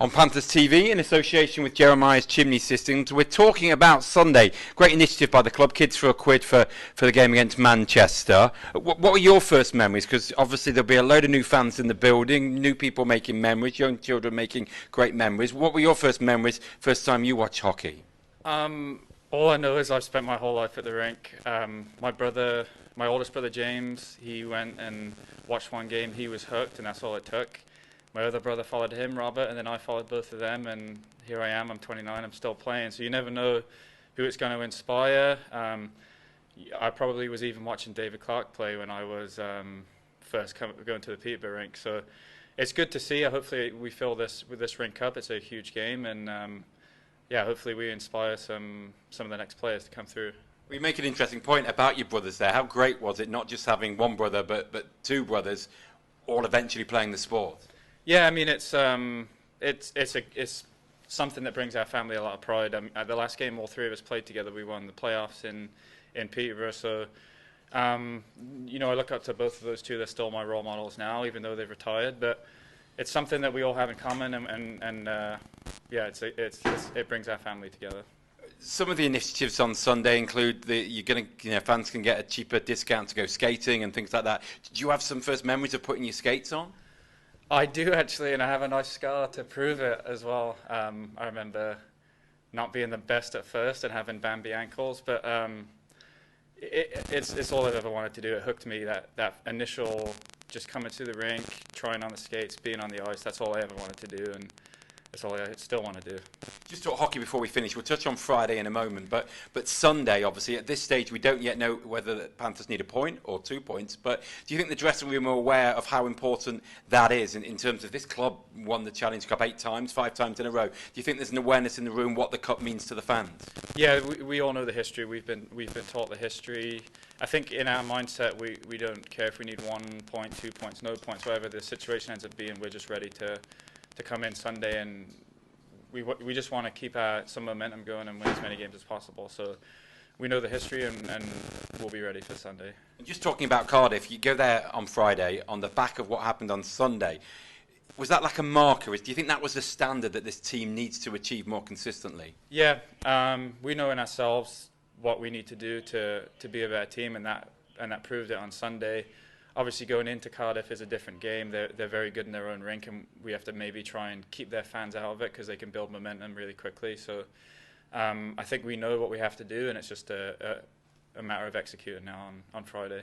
On Panthers TV, in association with Jeremiah's Chimney Systems, we're talking about Sunday. Great initiative by the club, Kids for a Quid for the game against Manchester. What were your first memories? Because obviously there'll be a load of new fans in the building, new people making memories, young children making great memories. What were your first memories, first time you watched hockey? All I know is I've spent my whole life at the rink. My oldest brother James, he went and watched one game. He was hooked, and that's all it took. My other brother followed him, Robert, and then I followed both of them, and here I am. I'm 29. I'm still playing, so you never know who it's going to inspire. I probably was even watching David Clark play when I was first going to the Peterborough rink, so it's good to see. Hopefully we fill this with this rink up. It's a huge game, and yeah, hopefully we inspire some of the next players to come through. Well, you make an interesting point about your brothers there. How great was it not just having one brother, but two brothers, all eventually playing the sport? Yeah, I mean it's something that brings our family a lot of pride. At the last game, all three of us played together. We won the playoffs in Peterborough. So, you know, I look up to both of those two. They're still my role models now, even though they've retired. But it's something that we all have in common, and yeah, it brings our family together. Some of the initiatives on Sunday include fans can get a cheaper discount to go skating and things like that. Did you have some first memories of putting your skates on? I do actually, and I have a nice scar to prove it as well. I remember not being the best at first and having Bambi ankles, but it's all I've ever wanted to do. It hooked me, that initial just coming to the rink, trying on the skates, being on the ice. That's all I ever wanted to do, and that's all I still want to do. Just talk hockey before we finish. We'll touch on Friday in a moment, but Sunday, obviously, at this stage, we don't yet know whether the Panthers need a point or 2 points, but do you think the dressing room are aware of how important that is in terms of this club won the Challenge Cup 8 times, 5 times in a row? Do you think there's an awareness in the room what the cup means to the fans? Yeah, we all know the history. We've been taught the history. I think in our mindset, we don't care if we need 1 point, 2 points, no points, whatever the situation ends up being. We're just ready to come in Sunday, and we just want to keep some momentum going and win as many games as possible. So we know the history, and we'll be ready for Sunday. And just talking about Cardiff, you go there on Friday on the back of what happened on Sunday. Was that like a marker? Do you think that was the standard that this team needs to achieve more consistently? Yeah, we know in ourselves what we need to do to be a better team, and that proved it on Sunday. Obviously, going into Cardiff is a different game. They're very good in their own rink, and we have to maybe try and keep their fans out of it because they can build momentum really quickly. So I think we know what we have to do, and it's just a matter of executing now on Friday.